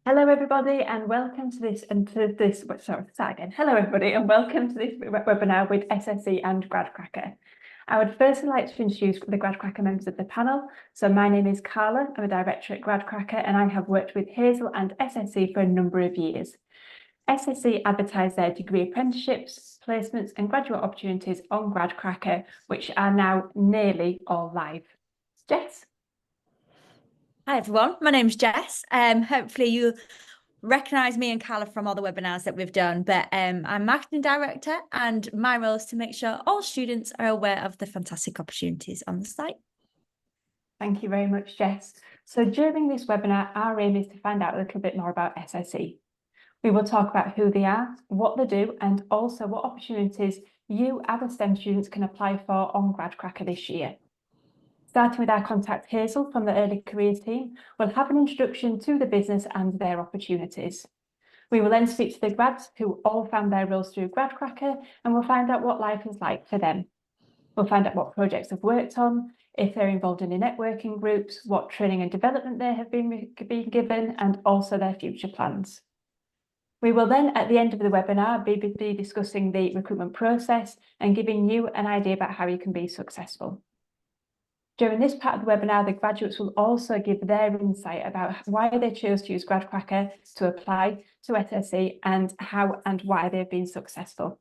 Hello, everybody, and welcome to this Hello, everybody, and welcome to this webinar with SSE and Gradcracker. I would firstly like to introduce the Gradcracker members of the panel. So my name is Carla. I'm a director at Gradcracker, and I have worked with Hazel and SSE for a number of years. SSE advertise their degree apprenticeships, placements, and graduate opportunities on Gradcracker, which are now nearly all live. Jess? Hi everyone, my name's Jess. Hopefully you recognise me and Carla from all the webinars that we've done, but I'm marketing director and my role is to make sure all students are aware of the fantastic opportunities on the site. Thank you very much, Jess. So during this webinar, our aim is to find out a little bit more about SSE. We will talk about who they are, what they do, and also what opportunities you, other STEM students, can apply for on Gradcracker this year. Starting with our contact Hazel from the Early Careers team, we'll have an introduction to the business and their opportunities. We will then speak to the grads who all found their roles through Gradcracker, and we'll find out what life is like for them. We'll find out what projects they've worked on, if they're involved in any networking groups, what training and development they have been given, and also their future plans. We will then, at the end of the webinar, be discussing the recruitment process and giving you an idea about how you can be successful. During this part of the webinar, the graduates will also give their insight about why they chose to use Gradcracker to apply to SSE and how and why they've been successful.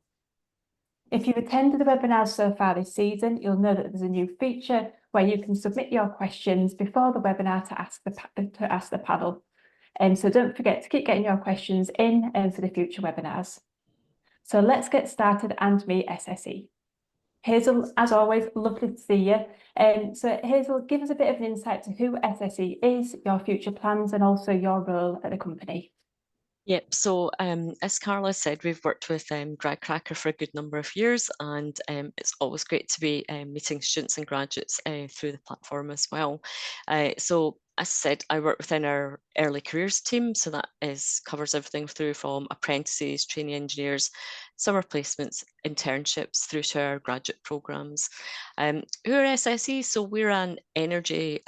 If you've attended the webinars so far this season, you'll know that there's a new feature where you can submit your questions before the webinar to ask the panel. So don't forget to keep getting your questions in for the future webinars. So let's get started and meet SSE. Hazel, as always, lovely to see you. So Hazel, give us a bit of an insight to who SSE is, your future plans, and also your role at the company. Yep, so as Carla said, we've worked with Gradcracker for a good number of years, and it's always great to be meeting students and graduates through the platform as well. So as I said, I work within our early careers team, so that covers everything through from apprentices, trainee engineers, summer placements, internships through to our graduate programs. Who are SSE? So we're an energy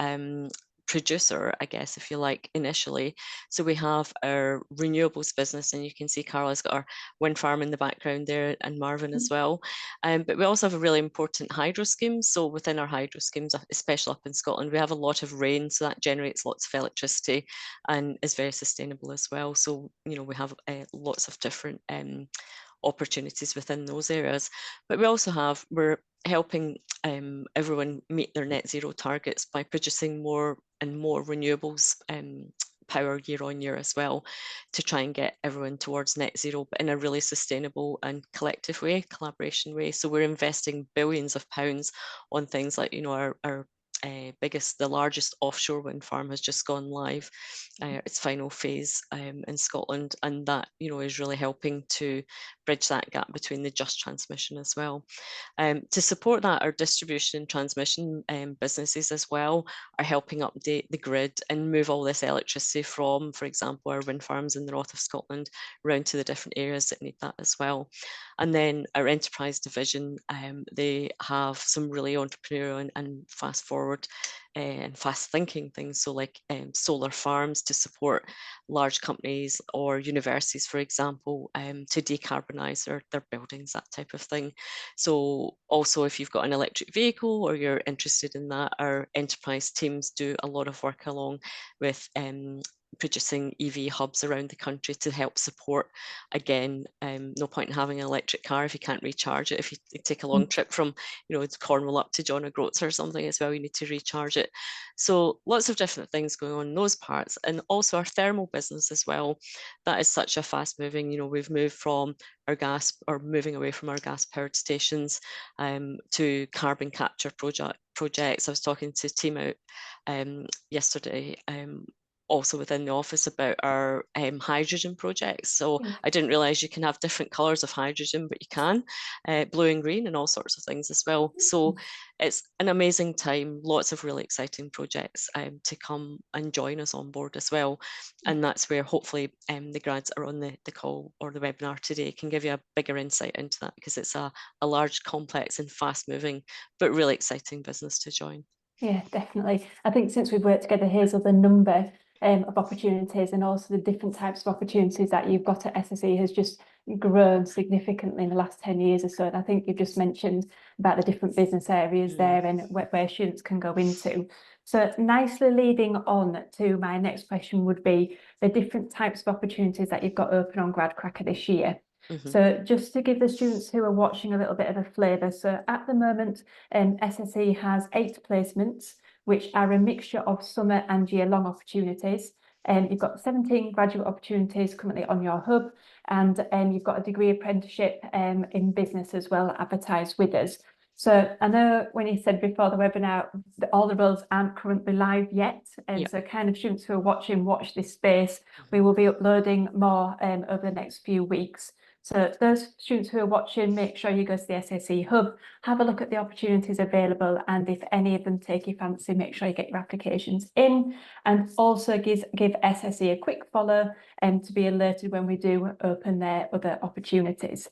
producer, I guess, if you like, initially. So we have our renewables business, and you can see Carla's got our wind farm in the background there, and Marvin as well. But we also have a really important hydro scheme. So within our hydro schemes, especially up in Scotland, we have a lot of rain, so that generates lots of electricity and is very sustainable as well. So, you know, we have lots of different opportunities within those areas. But we're helping everyone meet their net zero targets by producing more and more renewables power year on year as well, to try and get everyone towards net zero, but in a really sustainable and collective way, collaboration way. So we're investing billions of pounds on things like, you know, our the largest offshore wind farm has just gone live, its final phase in Scotland, and that, you know, is really helping to bridge that gap between the just transmission as well. To support that, our distribution and transmission businesses as well are helping update the grid and move all this electricity from, for example, our wind farms in the north of Scotland around to the different areas that need that as well. And then our enterprise division, they have some really entrepreneurial and fast forward and fast thinking things. So like solar farms to support large companies or universities, for example, to decarbonize their buildings, that type of thing. So also, if you've got an electric vehicle or you're interested in that, our enterprise teams do a lot of work along with producing EV hubs around the country to help support. Again, no point in having an electric car if you can't recharge it. If you take a long trip from, you know, Cornwall up to John O'Groats or something as well, you need to recharge it. So lots of different things going on in those parts, and also our thermal business as well. That is such a fast moving, you know, we've moved from our gas, or moving away from our gas powered stations to carbon capture projects. I was talking to a team out yesterday, also within the office, about our hydrogen projects. So I didn't realize you can have different colors of hydrogen, but you can, blue and green and all sorts of things as well. So it's an amazing time, lots of really exciting projects to come and join us on board as well. And that's where hopefully the grads are on the call or the webinar today can give you a bigger insight into that, because it's a large, complex and fast moving, but really exciting business to join. Yeah, definitely. I think since we've worked together, Hazel, the number of opportunities, and also the different types of opportunities that you've got at SSE has just grown significantly in the last 10 years or so. And I think you've just mentioned about the different business areas there and where students can go into. So nicely leading on to my next question would be the different types of opportunities that you've got open on Gradcracker this year. So just to give the students who are watching a little bit of a flavour, so at the moment, SSE has 8 placements, which are a mixture of summer and year-long opportunities. You've got 17 graduate opportunities currently on your hub, and you've got a degree apprenticeship in business as well advertised with us. So I know when you said before the webinar that all the roles aren't currently live yet, and so kind of students who are watching, watch this space. We will be uploading more over the next few weeks. So those students who are watching, make sure you go to the SSE hub, have a look at the opportunities available, and if any of them take your fancy, make sure you get your applications in, and also give SSE a quick follow to be alerted when we do open their other opportunities.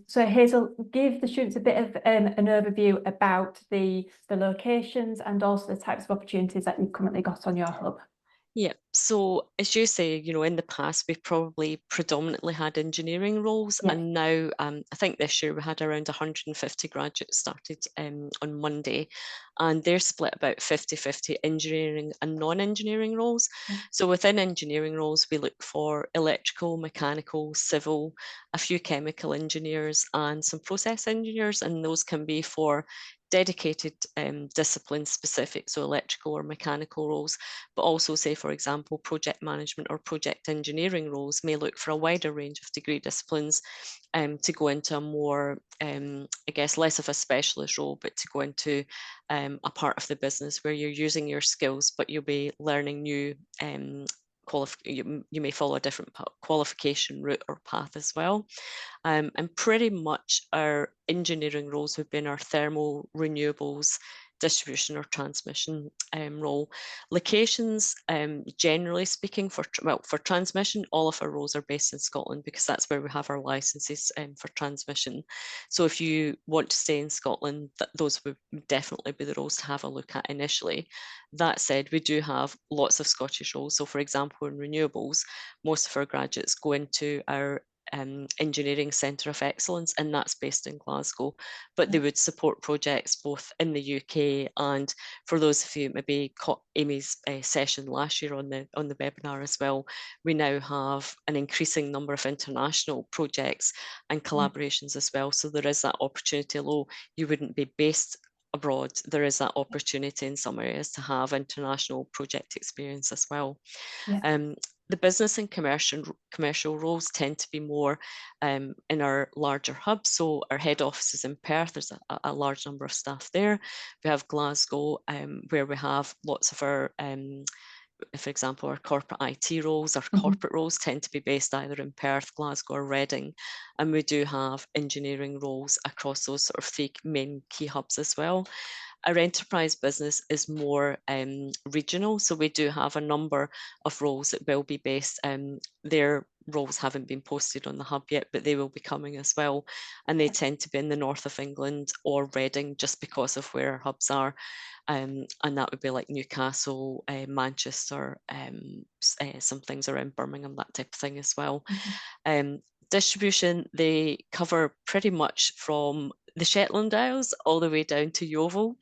So Hazel, give the students a bit of an overview about the locations and also the types of opportunities that you've currently got on your hub. Yeah, so as you say, in the past we've probably predominantly had engineering roles, and now I think this year we had around 150 graduates started on Monday, and they're split about 50-50 engineering and non-engineering roles. So within engineering roles, we look for electrical, mechanical, civil, a few chemical engineers and some process engineers, and those can be for dedicated discipline specific, so electrical or mechanical roles, but also say, for example, project management or project engineering roles may look for a wider range of degree disciplines to go into a more, I guess, less of a specialist role, but to go into a part of the business where you're using your skills, but you'll be learning new you may follow a different qualification route or path as well. And pretty much our engineering roles have been our thermal, renewables, distribution or transmission role. Locations, generally speaking, for transmission, all of our roles are based in Scotland because that's where we have our licenses for transmission. So if you want to stay in Scotland, those would definitely be the roles to have a look at initially. That said, we do have lots of Scottish roles. So for example, in renewables, most of our graduates go into our Engineering Centre of Excellence, and that's based in Glasgow, but they would support projects both in the UK, and for those of you maybe caught Amy's session last year on the webinar as well, we now have an increasing number of international projects and collaborations as well. So there is that opportunity, although you wouldn't be based abroad, there is that opportunity in some areas to have international project experience as well. The business and commercial roles tend to be more in our larger hubs. So our head office is in Perth. There's a large number of staff there. We have Glasgow, where we have lots of our, for example, our corporate IT roles, our corporate roles tend to be based either in Perth, Glasgow or Reading. And we do have engineering roles across those sort of 3 main key hubs as well. Our enterprise business is more regional, so we do have a number of roles that will be based. Their roles haven't been posted on the hub yet, but they will be coming as well, and they tend to be in the north of England or Reading, just because of where our hubs are, and that would be like Newcastle, Manchester, some things around Birmingham, that type of thing as well. Distribution, they cover pretty much from the Shetland Isles all the way down to Yeovil,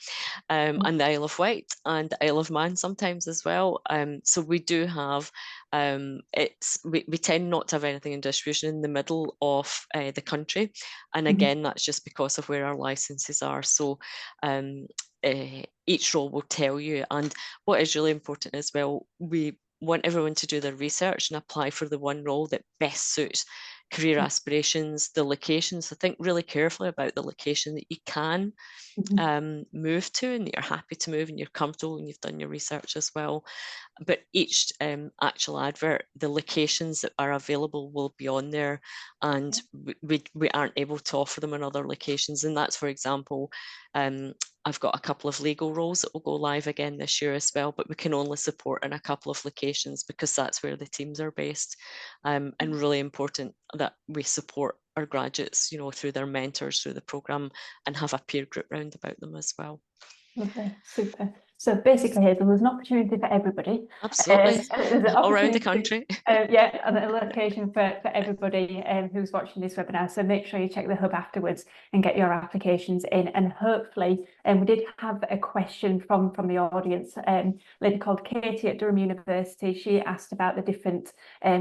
and the Isle of Wight and the Isle of Man sometimes as well. So we do have, we tend not to have anything in distribution in the middle of the country. And again, that's just because of where our licenses are. So each role will tell you. And what is really important as well, we want everyone to do their research and apply for the one role that best suits career aspirations, the locations. So think really carefully about the location that you can move to and that you're happy to move and you're comfortable and you've done your research as well. But each actual advert, the locations that are available will be on there, and we aren't able to offer them in other locations. And that's, for example, I've got a couple of legal roles that will go live again this year as well, but we can only support in a couple of locations because that's where the teams are based. And really important that we support our graduates, through their mentors, through the programme, and have a peer group round about them as well. Lovely, super. So basically, Hazel, there's an opportunity for everybody. Absolutely. There's an All around the opportunity, country. yeah, and a location for everybody who's watching this webinar. So make sure you check the hub afterwards and get your applications in. And hopefully, we did have a question from the audience. A lady called Katie at Durham University. She asked about the different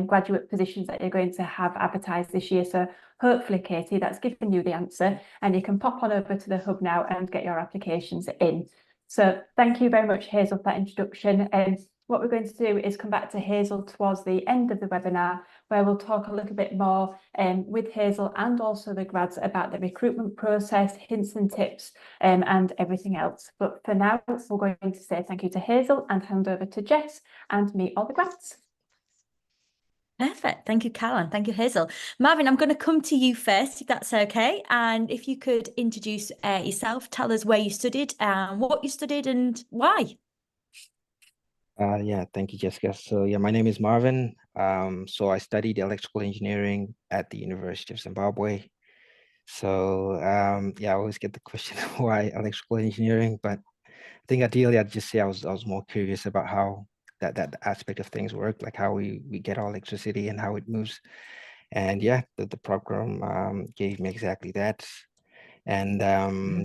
graduate positions that you're going to have advertised this year. So hopefully, Katie, that's given you the answer, and you can pop on over to the hub now and get your applications in. So thank you very much, Hazel, for that introduction. And what we're going to do is come back to Hazel towards the end of the webinar, where we'll talk a little bit more with Hazel and also the grads about the recruitment process, hints and tips, and everything else. But for now, we're going to say thank you to Hazel and hand over to Jess and meet all the grads. Perfect. Thank you, Caroline. Thank you, Hazel. Marvin, I'm going to come to you first, if that's okay. And if you could introduce yourself, tell us where you studied, what you studied and why. Yeah, thank you, Jessica. So yeah, my name is Marvin. So I studied electrical engineering at the University of Zimbabwe. So yeah, I always get the question why electrical engineering, but I think ideally I'd just say I was more curious about how that aspect of things work, like how we get our electricity and how it moves. And yeah, the program gave me exactly that. And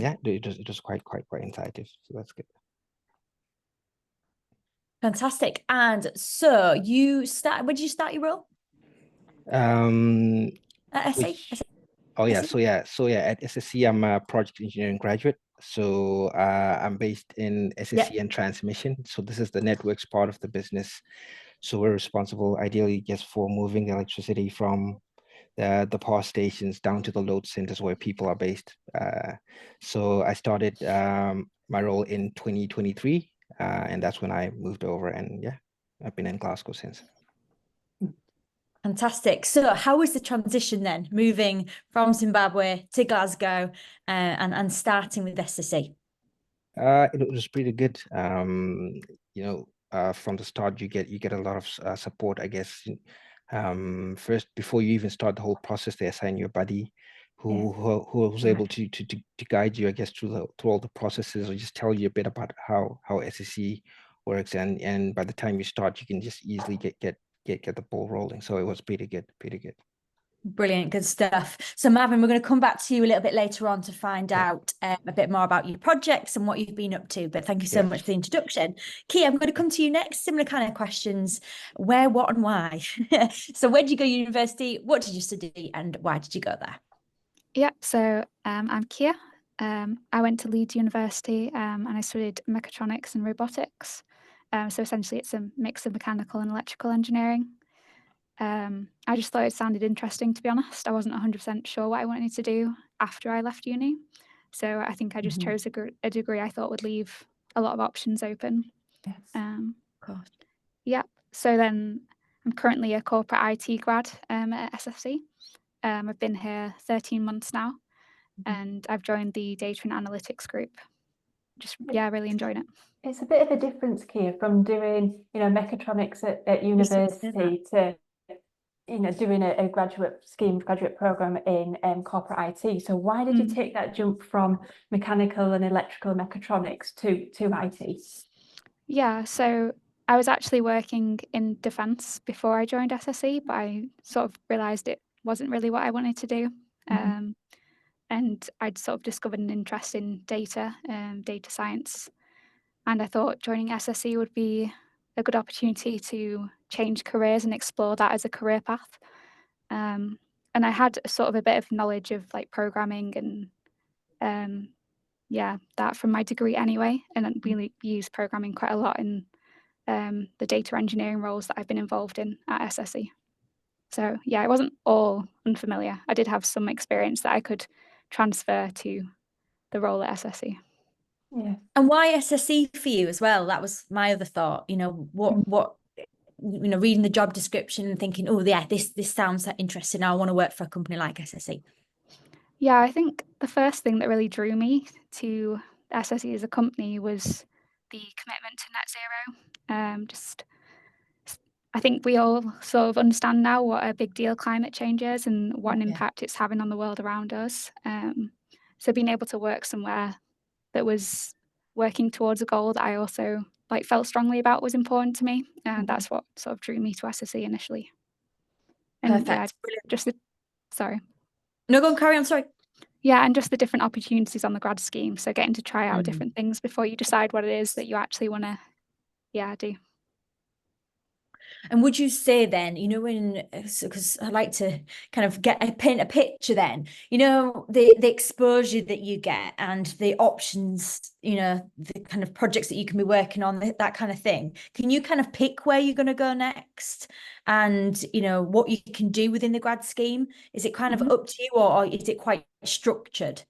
yeah, it was quite insightful. So that's good. Fantastic. And so you started, when did you start your role? At SE? Oh yeah, so yeah, at SSE I'm a project engineering graduate. So I'm based in SSE and transmission. So this is the networks part of the business. So we're responsible ideally just for moving electricity from the power stations down to the load centers where people are based. So I started my role in 2023, and that's when I moved over, and yeah, I've been in Glasgow since. Fantastic. So how was the transition then, moving from Zimbabwe to Glasgow and starting with SSE? It was pretty good. You know, from the start, you get a lot of support, I guess. First, before you even start the whole process, they assign you a buddy who was able to guide you, I guess, through all the processes, or just tell you a bit about how SSE works. And by the time you start, you can just easily get the ball rolling. So it was pretty good. Brilliant, good stuff. So Marvin, we're going to come back to you a little bit later on to find out a bit more about your projects and what you've been up to. But thank you so much for the introduction. Kia, I'm going to come to you next. Similar kind of questions. Where, what, and why? So where did you go to university? What did you study? And why did you go there? Yeah, so I'm Kia. I went to Leeds University and I studied mechatronics and robotics. So essentially it's a mix of mechanical and electrical engineering. I just thought it sounded interesting, to be honest. I wasn't 100% sure what I wanted to do after I left uni. So I think I just chose a degree I thought would leave a lot of options open. Yes. Of course. Yeah. So then I'm currently a corporate IT grad at SSE. I've been here 13 months now, and I've joined the data and analytics group. Just, really enjoying it. It's a bit of a difference, Kia, from doing, mechatronics at university to, doing a graduate program in corporate IT. So why did you take that jump from mechanical and electrical mechatronics to IT? Yeah, so I was actually working in defence before I joined SSE, but I sort of realised it wasn't really what I wanted to do. And I'd sort of discovered an interest in data science. And I thought joining SSE would be a good opportunity to change careers and explore that as a career path. And I had sort of a bit of knowledge of like programming and that from my degree anyway. And we use programming quite a lot in the data engineering roles that I've been involved in at SSE. So yeah, it wasn't all unfamiliar. I did have some experience that I could transfer to the role at SSE. Yeah. And why SSE for you as well? That was my other thought. What reading the job description and thinking, oh yeah, this sounds interesting. I want to work for a company like SSE. Yeah, I think the first thing that really drew me to SSE as a company was the commitment to net zero. I think we all sort of understand now what a big deal climate change is and what an impact it's having on the world around us. So being able to work somewhere that was working towards a goal that I also like felt strongly about was important to me, and that's what sort of drew me to SSE initially. And yeah, Perfect. Brilliant. just the sorry. No, go on, carry on, sorry. Yeah, and just the different opportunities on the grad scheme. So getting to try out different things before you decide what it is that you actually want to, do. And would you say then, you know, when, because I like to kind of paint a picture then, you know, the exposure that you get and the options, you know, the kind of projects that you can be working on, that kind of thing. Can you kind of pick where you're going to go next and, you know, what you can do within the grad scheme? Is it kind of up to you, or is it quite structured?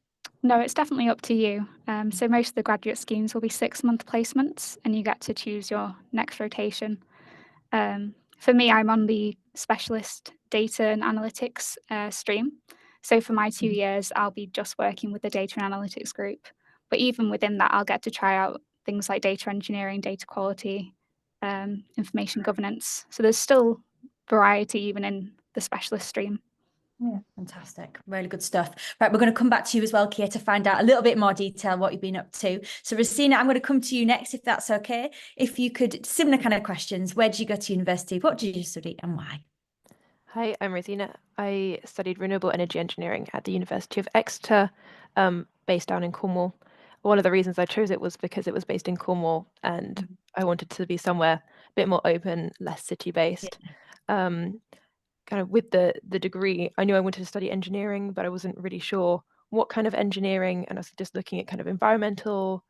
No, it's definitely up to you. So most of the graduate schemes will be 6-month placements, and you get to choose your next rotation. For me, I'm on the specialist data and analytics stream. So for my 2 years, I'll be just working with the data and analytics group. But even within that, I'll get to try out things like data engineering, data quality, information governance. So there's still variety even in the specialist stream. Yeah, fantastic. Really good stuff. Right, we're going to come back to you as well, Kia, to find out a little bit more detail what you've been up to. So, Rosina, I'm going to come to you next, if that's okay. If you could, similar kind of questions. Where did you go to university? What did you study and why? Hi, I'm Rosina. I studied renewable energy engineering at the University of Exeter, based down in Cornwall. One of the reasons I chose it was because it was based in Cornwall, and I wanted to be somewhere a bit more open, less city-based. Kind of with the degree, I knew I wanted to study engineering, but I wasn't really sure what kind of engineering, and I was just looking at kind of environmental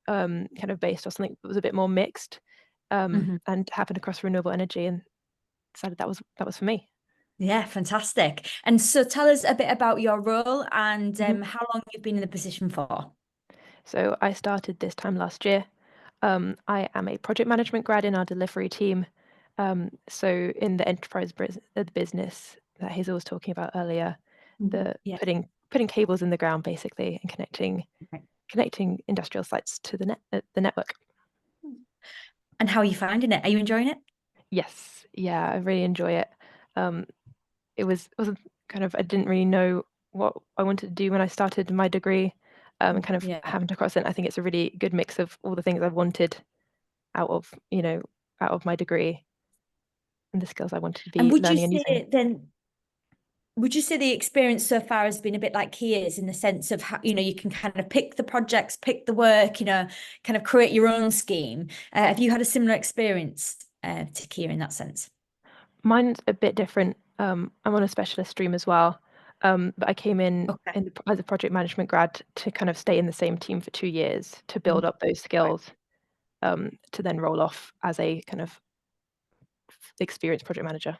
kind of based, or something that was a bit more mixed, and happened across renewable energy and decided that was for me. Yeah, fantastic. And so tell us a bit about your role and how long you've been in the position for. So I started this time last year. I am a project management grad in our delivery team. So in the enterprise business that Hazel was talking about earlier, putting cables in the ground basically, and connecting industrial sites to the network. And how are you finding it? Are you enjoying it? Yes, yeah, I really enjoy it. It wasn't kind of, I didn't really know what I wanted to do when I started my degree, and kind of having to cross it. I think it's a really good mix of all the things I've wanted out of my degree and the skills I wanted to be learning and using. Would you say the experience so far has been a bit like Kia's, in the sense of how, you know, you can kind of pick the projects, pick the work, you know, kind of create your own scheme? Have you had a similar experience to Kia in that sense? Mine's a bit different. I'm on a specialist stream as well, but I came in as a project management grad to kind of stay in the same team for 2 years to build up those skills, to then roll off as a kind of experienced project manager.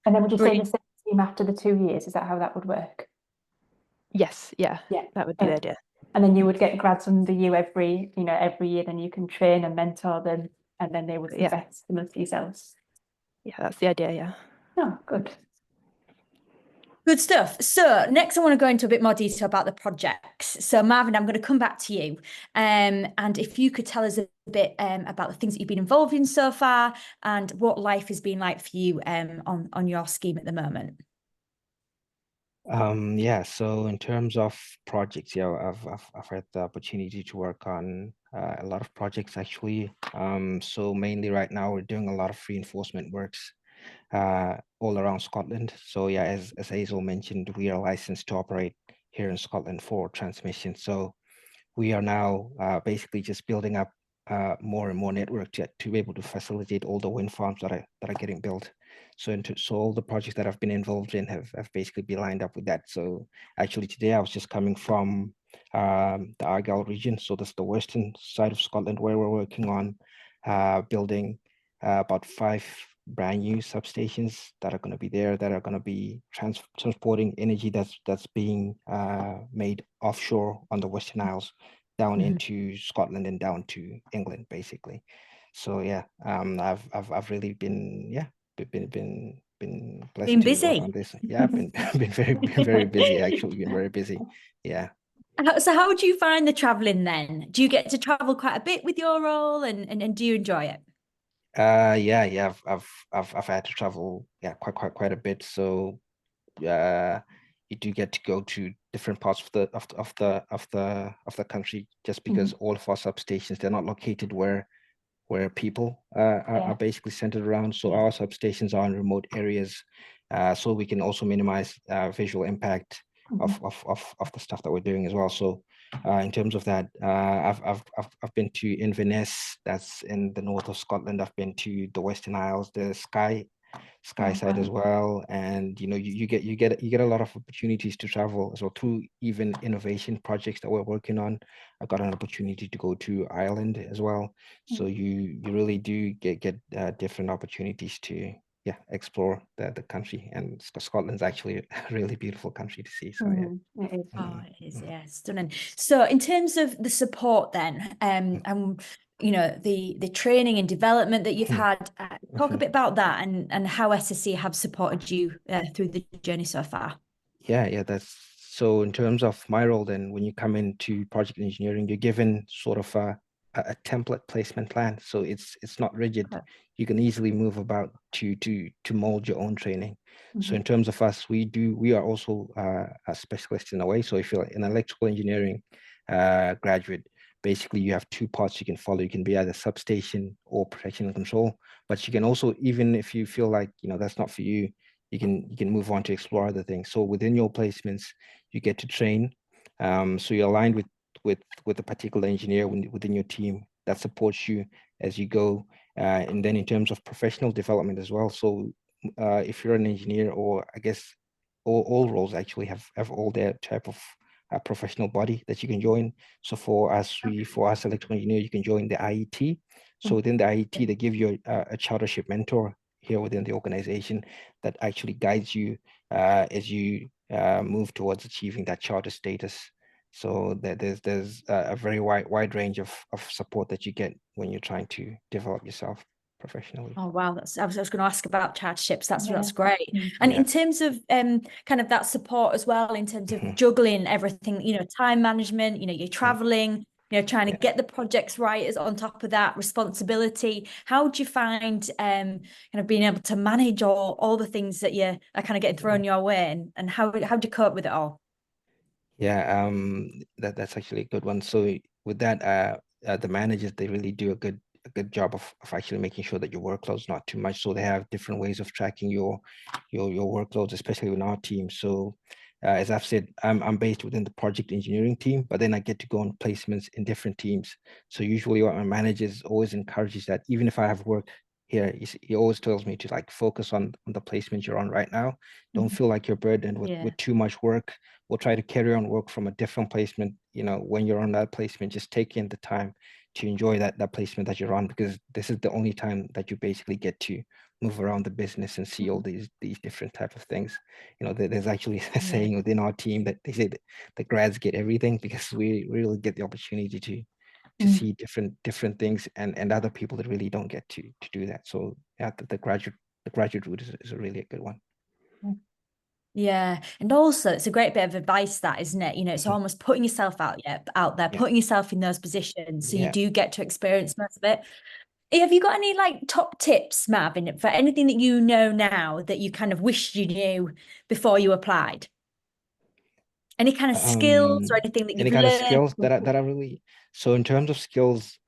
And then would you say the same team after the 2 years? Is that how that would work? Yes, yeah, that would be the idea. And then you would get grads under you every year, then you can train and mentor them, and then they would invest similar to yourselves. Yeah, that's the idea, yeah. Oh, good. Good stuff. So next I want to go into a bit more detail about the projects. So Marvin, I'm going to come back to you. And if you could tell us a bit about the things that you've been involved in so far and what life has been like for you on your scheme at the moment. Yeah, so in terms of projects, I've had the opportunity to work on a lot of projects actually. So mainly right now we're doing a lot of reinforcement works all around Scotland. So yeah, as Hazel mentioned, we are licensed to operate here in Scotland for transmission. So we are now basically just building up more and more network to be able to facilitate all the wind farms that are getting built. So all the projects that I've been involved in have basically been lined up with that. So actually today I was just coming from the Argyll region. So that's the western side of Scotland, where we're working on building about 5 brand new substations that are going to be there, that are going to be transporting energy that's being made offshore on the Western Isles down into Scotland and down to England, basically. So yeah, I've really been blessed Been to busy. work on this. Yeah, I've been very busy, actually. Been very busy. Yeah. So how do you find the traveling then? Do you get to travel quite a bit with your role, and do you enjoy it? I've had to travel quite a bit. So you do get to go to different parts of the country, just because all of our substations, they're not located where people are basically centered around. So our substations are in remote areas, so we can also minimize visual impact of the stuff that we're doing as well. So in terms of that, I've been to Inverness, that's in the north of Scotland. I've been to the Western Isles, the Skye side as well, and you get a lot of opportunities to travel as well through even innovation projects that we're working on. I got an opportunity to go to Ireland as well, so you really do get different opportunities to explore the country, and Scotland's actually a really beautiful country to see. So It is. Oh, it is, yeah, stunning. So in terms of the support then, and the training and development that you've had, talk a bit about that and how SSE have supported you through the journey so far. Yeah, that's so. In terms of my role, then, when you come into project engineering, you're given sort of a template placement plan. So it's not rigid. Okay. You can easily move about to mold your own training. So in terms of us, we are also a specialist in a way. So if you're an electrical engineering graduate, basically you have two paths you can follow. You can be either substation or protection and control, but you can also, even if you feel like that's not for you, you can move on to explore other things. So within your placements, you get to train. So you're aligned with a particular engineer within your team that supports you as you go. And then in terms of professional development as well. So if you're an engineer, or I guess all roles actually have all their type of professional body that you can join. So for us electrical engineer, you can join the IET. So within the IET, they give you a chartership mentor here within the organization that actually guides you as you move towards achieving that charter status. So there's a very wide range of support that you get when you're trying to develop yourself professionally. Oh wow, I was going to ask about charterships. That's great. And in terms of kind of that support as well, in terms of juggling everything, time management, you're traveling, trying to get the projects right is on top of that responsibility. How do you find kind of being able to manage all the things that are kind of getting thrown your way, and how do you cope with it all? Yeah, that's actually a good one. So with that, the managers, they really do a good job of actually making sure that your workload's not too much. So they have different ways of tracking your workloads, especially in our team. So as I've said, I'm based within the project engineering team, but then I get to go on placements in different teams. So usually what my managers always encourages that even if I have work here, he always tells me to like focus on the placement you're on right now. Don't feel like you're burdened with too much work. We'll try to carry on work from a different placement. When you're on that placement, just take in the time to enjoy that placement that you're on, because this is the only time that you basically get to move around the business and see all these different type of things. There's actually a saying within our team that they say that the grads get everything, because we really get the opportunity to see different things, and other people that really don't get to do that. So yeah, the graduate route is a really a good one. Yeah, and also it's a great bit of advice, that, isn't it? It's almost putting yourself out there, putting yourself in those positions, so you do get to experience most of it. Have you got any like top tips, Marvin, for anything that you know now that you kind of wished you knew before you applied? Any kind of skills or anything that you've any kind of learned? skills that I really. So in terms of skills,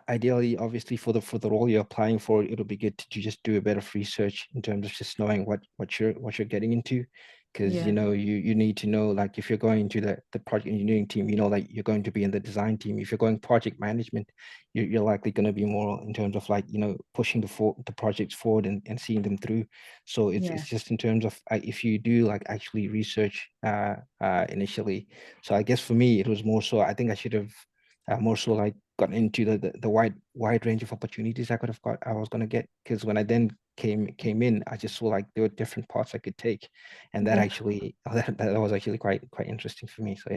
ideally, obviously for the role you're applying for, it'll be good to just do a bit of research in terms of just knowing what you're getting into, because you need to know, like, if you're going into the project engineering team, like you're going to be in the design team. If you're going project management, you're likely going to be more in terms of like pushing the projects forward and seeing them through. So it's just in terms of if you do like actually research initially. So I guess for me it was more so, I think I should have more so like gotten into the wide range of opportunities I was going to get, because when I then came in, I just saw like there were different paths I could take, and that actually that was actually quite interesting for me. So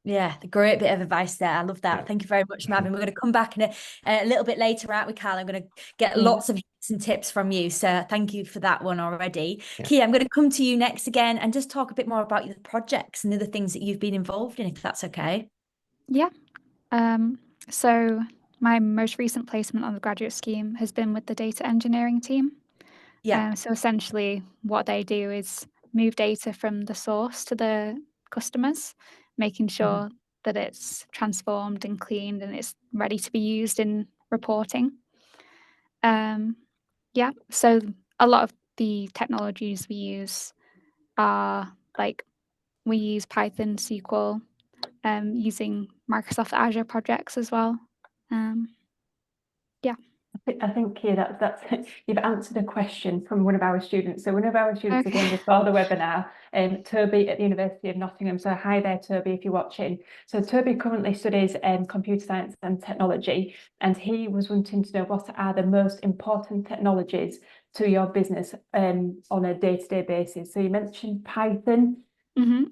yeah, the great bit of advice there. I love that. Thank you very much, Marvin. We're going to come back in a little bit later, aren't we, Carl? I'm going to get lots of hints and tips from you. So thank you for that one already. Kia, I'm going to come to you next again and just talk a bit more about your projects and the things that you've been involved in, if that's okay. Yeah. So my most recent placement on the graduate scheme has been with the data engineering team. Yeah. So essentially what they do is move data from the source to the customers, making sure that it's transformed and cleaned and it's ready to be used in reporting. Yeah, so a lot of the technologies we use are like, we use Python, SQL, using Microsoft Azure projects as well. Yeah. I think here that's you've answered a question from one of our students. So one of our students Okay. again before the webinar, Toby at the University of Nottingham. So hi there, Toby, if you're watching. So Toby currently studies computer science and technology, and he was wanting to know what are the most important technologies to your business on a day-to-day basis. So you mentioned Python.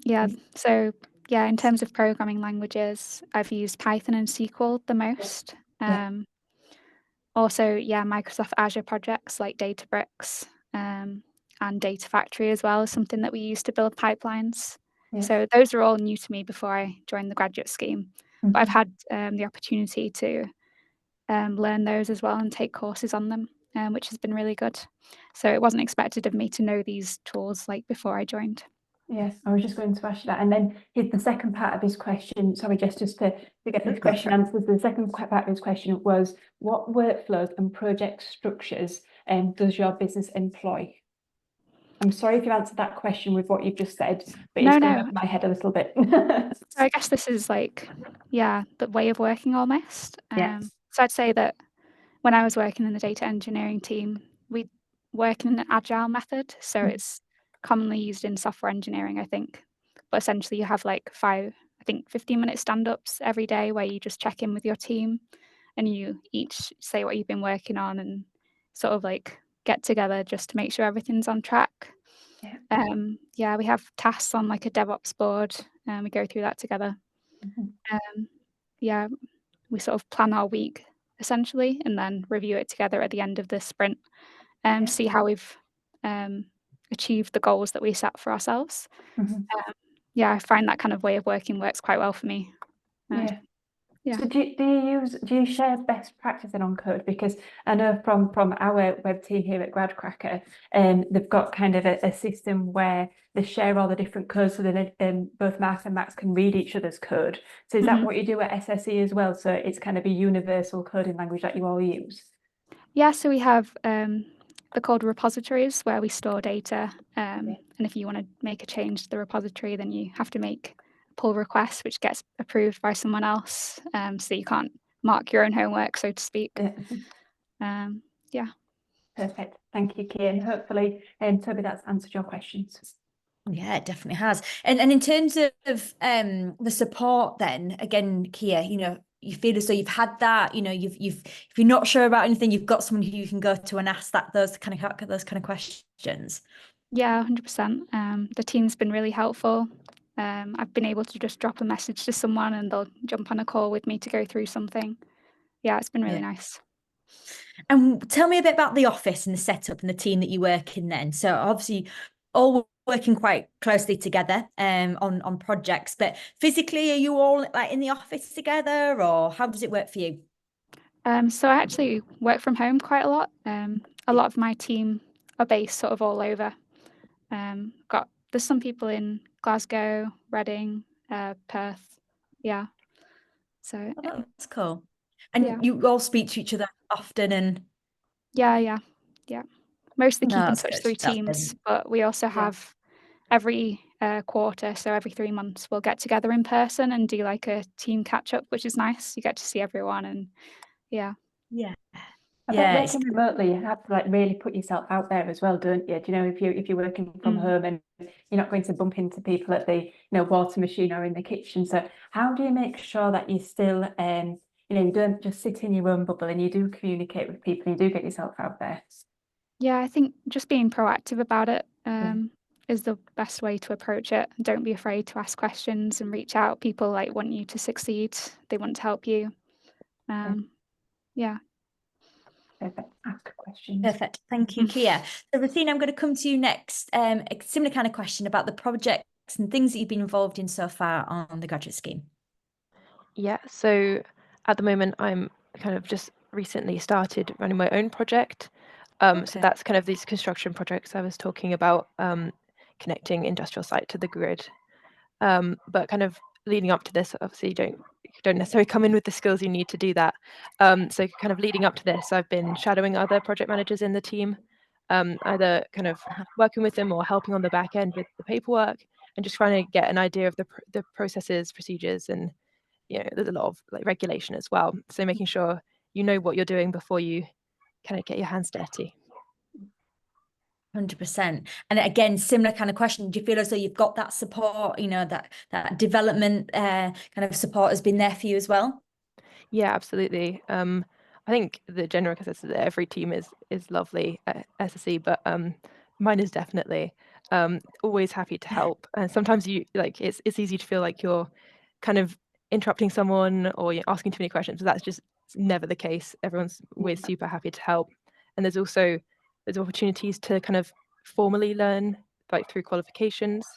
Yeah. So yeah, in terms of programming languages, I've used Python and SQL the most. Also, yeah, Microsoft Azure projects like Databricks and Data Factory as well is something that we use to build pipelines. Yeah. So those are all new to me before I joined the graduate scheme. But I've had the opportunity to learn those as well and take courses on them, which has been really good. So it wasn't expected of me to know these tools like before I joined. Yes, I was just going to ask you that. And then the second part of his question, sorry, just to get this question answered, the second part of his question was, what workflows and project structures does your business employ? I'm sorry if you answered that question with what you've just said, but it's going over my head a little bit. So I guess this is like, yeah, the way of working almost. So I'd say that when I was working in the data engineering team, we work in an agile method. So it's commonly used in software engineering, I think. But essentially you have like 15-minute stand-ups every day where you just check in with your team and you each say what you've been working on and sort of like get together just to make sure everything's on track. Yeah, we have tasks on like a DevOps board and we go through that together. Yeah, we sort of plan our week essentially and then review it together at the end of the sprint and see how we've achieved the goals that we set for ourselves. Yeah, I find that kind of way of working works quite well for me. Yeah. So do you share best practice on code? Because I know from our web team here at Gradcracker, they've got kind of a system where they share all the different codes so that both Mark and Max can read each other's code. So is that what you do at SSE as well? So it's kind of a universal coding language that you all use? Yeah, so we have they're called repositories where we store data. And if you want to make a change to the repository, then you have to make pull request, which gets approved by someone else. So you can't mark your own homework, so to speak. Yeah. Perfect. Thank you, Kia. And hopefully, Toby, that's answered your questions. Yeah, it definitely has. And in terms of the support, then again, Kia, you know, you feel as though you've had that, you know, if you're not sure about anything, you've got someone who you can go to and ask those kind of questions. Yeah, 100%. The team's been really helpful. I've been able to just drop a message to someone and they'll jump on a call with me to go through something. Yeah, it's been really nice. And tell me a bit about the office and the setup and the team that you work in then. So obviously all working quite closely together on projects, but physically are you all like in the office together or how does it work for you? So I actually work from home quite a lot. A lot of my team are based sort of all over. There's some people in Glasgow, Reading, Perth. Yeah. So that's cool. And you all speak to each other often and yeah. Mostly keep in touch through Teams, but we also have every quarter, so every 3 months, we'll get together in person and do like a team catch up, which is nice. You get to see everyone and yeah. I bet working remotely, you have to like really put yourself out there as well, don't you? Do you know, if you're working from home and you're not going to bump into people at the water machine or in the kitchen. So how do you make sure that you still you don't just sit in your own bubble and you do communicate with people and you do get yourself out there? Yeah, I think just being proactive about it is the best way to approach it. Don't be afraid to ask questions and reach out. People like want you to succeed. They want to help you. Yeah. Perfect. Ask questions. Perfect. Thank you, Kia. So, Rosina, I'm going to come to you next. A similar kind of question about the projects and things that you've been involved in so far on the graduate scheme. Yeah, so at the moment, I'm kind of just recently started running my own project. So that's kind of these construction projects I was talking about, connecting industrial site to the grid. But kind of leading up to this, obviously you don't necessarily come in with the skills you need to do that. So kind of leading up to this, I've been shadowing other project managers in the team, either kind of working with them or helping on the back end with the paperwork, and just trying to get an idea of the processes, procedures, and there's a lot of like regulation as well. So making sure you know what you're doing before you kind of get your hands dirty. 100%. And again, similar kind of question. Do you feel as though you've got that support, that development kind of support has been there for you as well? Yeah, absolutely. I think the general consensus that every team is lovely at SSE, but mine is definitely always happy to help. And sometimes it's easy to feel like you're kind of interrupting someone or you're asking too many questions, but that's just never the case. Everyone's always super happy to help. And there's opportunities to kind of formally learn, like through qualifications.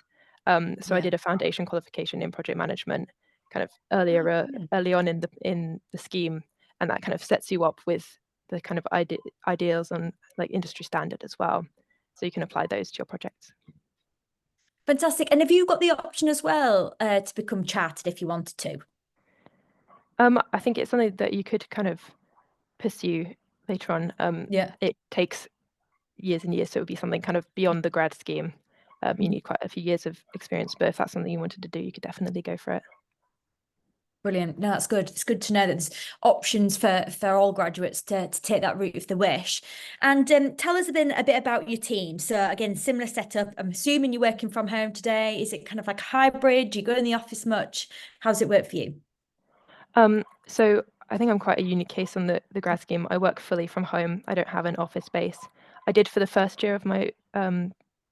So I did a foundation qualification in project management kind of early on in the scheme, and that kind of sets you up with the kind of ideals on like industry standard as well, so you can apply those to your projects. Fantastic. And have you got the option as well to become chartered if you wanted to? I think it's something that you could kind of pursue later on. It takes years and years, so it would be something kind of beyond the grad scheme. You need quite a few years of experience, but if that's something you wanted to do, you could definitely go for it. Brilliant. No, that's good. It's good to know that there's options for all graduates to take that route if they wish. And tell us a bit about your team. So again, similar setup. I'm assuming you're working from home today. Is it kind of like hybrid? Do you go in the office much? How's it work for you? So I think I'm quite a unique case on the grad scheme. I work fully from home. I don't have an office space. I did for the first year of my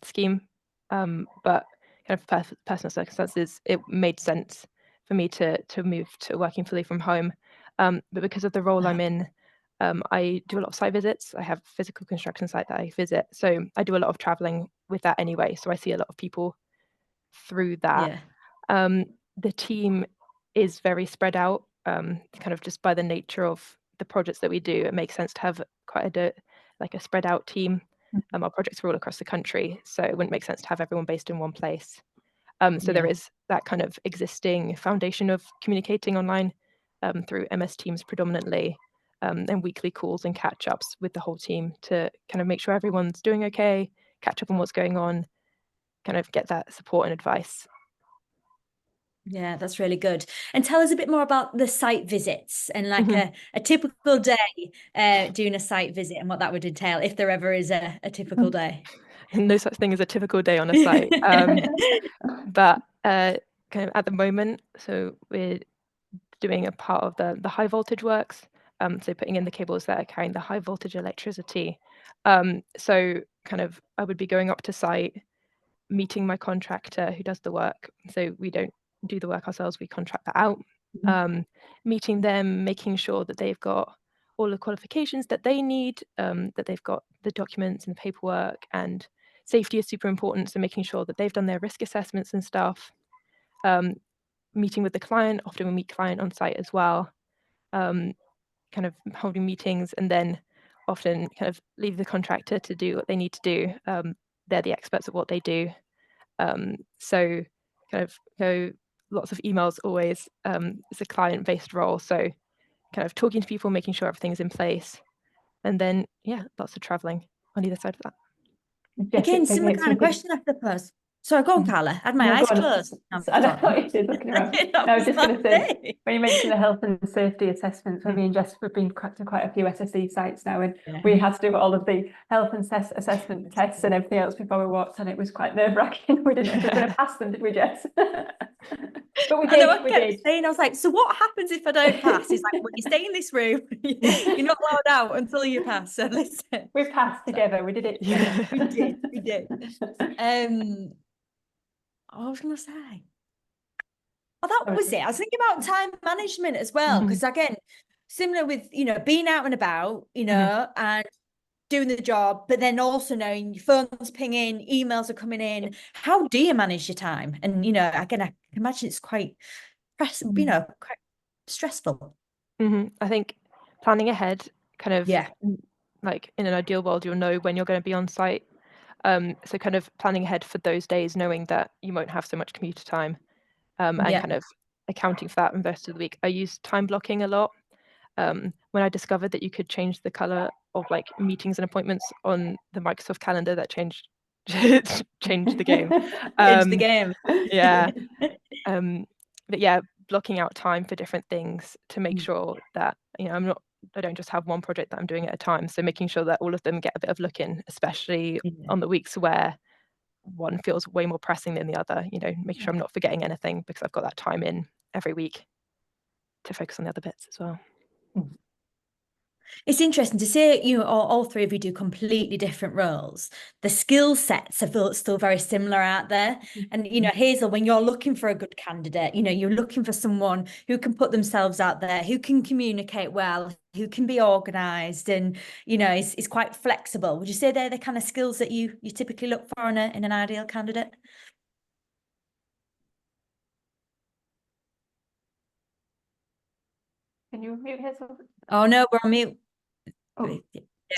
scheme, but kind of personal circumstances, it made sense for me to move to working fully from home. But because of the role I'm in, I do a lot of site visits. I have a physical construction site that I visit. So I do a lot of traveling with that anyway. So I see a lot of people through that. The team is very spread out, kind of just by the nature of the projects that we do. It makes sense to have quite a spread out team. Our projects are all across the country, so it wouldn't make sense to have everyone based in one place. So there is that kind of existing foundation of communicating online through MS Teams predominantly, and weekly calls and catch-ups with the whole team to kind of make sure everyone's doing okay, catch up on what's going on, kind of get that support and advice. Yeah, that's really good. And tell us a bit more about the site visits and like a typical day doing a site visit and what that would entail, if there ever is a typical day. No such thing as a typical day on a site. But kind of at the moment, so we're doing a part of the high voltage works. So putting in the cables that are carrying the high voltage electricity. So kind of I would be going up to site, meeting my contractor who does the work. So we don't do the work ourselves, we contract that out. Meeting them, making sure that they've got all the qualifications that they need, that they've got the documents and the paperwork, and safety is super important. So making sure that they've done their risk assessments and stuff. Meeting with the client, often we meet client on site as well, kind of holding meetings, and then often kind of leave the contractor to do what they need to do. They're the experts at what they do. So kind of go lots of emails always. It's a client-based role, so kind of talking to people, making sure everything's in place, and then lots of traveling on either side of that. Again, similar kind of question after the post. Sorry, go on, Carla. I had my eyes closed. I don't know what you did looking around. I was just going to say, when you mentioned the health and safety assessments, me and Jess have been to quite a few SSE sites now, and we had to do all of the health and assessment tests and everything else before we walked, and it was quite nerve-wracking. We didn't know if we were going to pass them, did we, Jess? But we did. I was like, so what happens if I don't pass? He's like, well, you stay in this room. You're not allowed out until you pass. So listen. We passed together. We did it together. We did. What was I going to say? Oh, that was it. I was thinking about time management as well, because again, similar with, being out and about, and doing the job, but then also knowing your phone's pinging, emails are coming in. How do you manage your time? And, again, I can imagine it's quite, quite stressful. I think planning ahead, kind of like in an ideal world, you'll know when you're going to be on site. So kind of planning ahead for those days, knowing that you won't have so much commuter time, and kind of accounting for that in the rest of the week. I use time blocking a lot. When I discovered that you could change the color of like meetings and appointments on the Microsoft calendar, that changed changed the game. Change the game. Yeah. But yeah, blocking out time for different things to make sure that, you know, I don't just have one project that I'm doing at a time. So making sure that all of them get a bit of look in, especially on the weeks where one feels way more pressing than the other, you know, making sure I'm not forgetting anything because I've got that time in every week to focus on the other bits as well. It's interesting to see you all three of you do completely different roles. The skill sets are still very similar out there. And, you know, Hazel, when you're looking for a good candidate, you know, you're looking for someone who can put themselves out there, who can communicate well, who can be organized and, you know, is quite flexible. Would you say they're the kind of skills that you typically look for in an ideal candidate? Can you mute Hazel? Oh, no, we're on mute. Oh.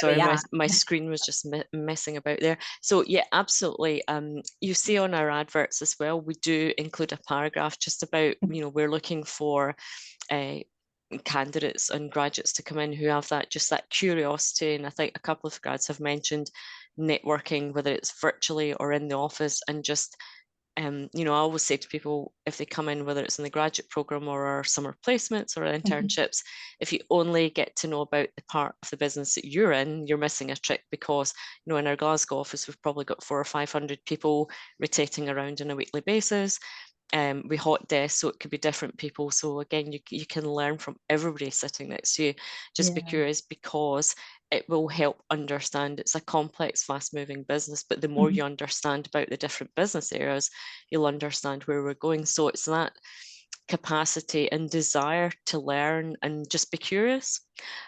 Sorry, my screen was just messing about there. So yeah, absolutely. You see on our adverts as well, we do include a paragraph just about, you know, we're looking for candidates and graduates to come in who have that curiosity. And I think a couple of grads have mentioned networking, whether it's virtually or in the office, and just you know, I always say to people, if they come in, whether it's in the graduate program or our summer placements or internships, if you only get to know about the part of the business that you're in, you're missing a trick, because, you know, in our Glasgow office, we've probably got 400 or 500 people rotating around on a weekly basis. We hot desk, so it could be different people. So again, you can learn from everybody sitting next to you. Just be curious, because it will help understand. It's a complex, fast-moving business, but the more you understand about the different business areas, you'll understand where we're going. So it's that capacity and desire to learn and just be curious.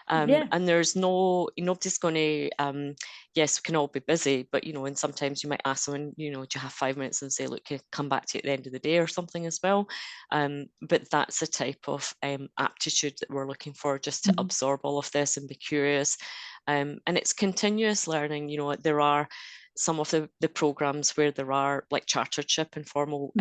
And there's nobody's going to, yes, we can all be busy, but, you know, and sometimes you might ask someone, you know, do you have 5 minutes, and say, look, can I come back to you at the end of the day or something as well. But that's the type of aptitude that we're looking for, just to absorb all of this and be curious. And it's continuous learning. You know, there are some of the programs where there are like chartership and formal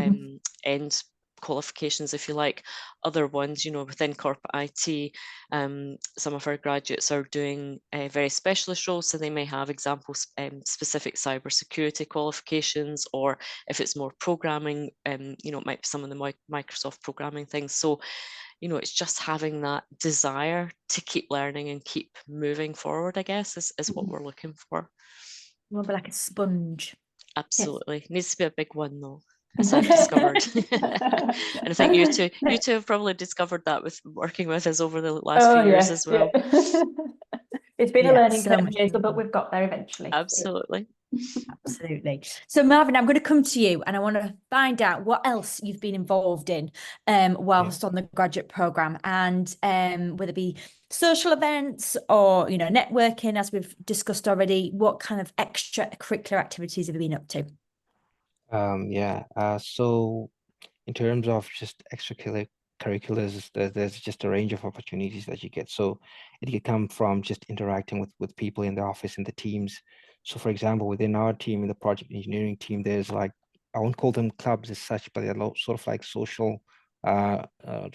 end qualifications, if you like. Other ones, you know, within corporate IT, some of our graduates are doing very specialist roles, so they may have examples, specific cybersecurity qualifications, or if it's more programming, you know, it might be some of the Microsoft programming things. So, you know, it's just having that desire to keep learning and keep moving forward, I guess, is what we're looking for. We'll be like a sponge. Absolutely. Yes. Needs to be a big one, though, as I've discovered. And I think you two have probably discovered that with working with us over the last few years as well. Yeah. It's been a learning curve, Hazel, but we've got there eventually. Absolutely. Absolutely. So Marvin, I'm going to come to you, and I want to find out what else you've been involved in whilst on the graduate programme, and whether it be social events or, you know, networking, as we've discussed already. What kind of extracurricular activities have you been up to? So in terms of just extracurriculars, there's just a range of opportunities that you get. So it can come from just interacting with people in the office, in the teams. So for example, within our team, in the project engineering team, there's like, I won't call them clubs as such, but they're sort of like social,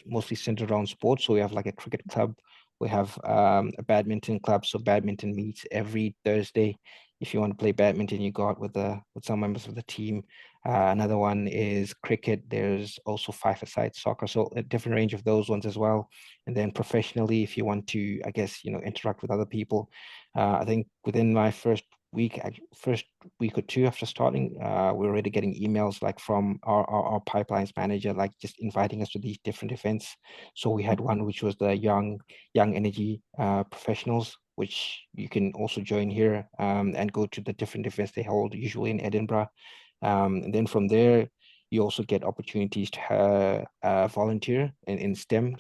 mostly centered around sports. So we have like a cricket club, we have a badminton club. So badminton meets every Thursday. If you want to play badminton, you go out with some members of the team. Another one is cricket. There's also five-a-side soccer, so a different range of those ones as well. And then professionally, if you want to, I guess, you know, interact with other people, I think within my first week or two after starting, we're already getting emails like from our pipelines manager, like just inviting us to these different events. So we had one which was the young energy professionals, which you can also join here and go to the different events they hold, usually in Edinburgh. And then from there, you also get opportunities to volunteer in STEM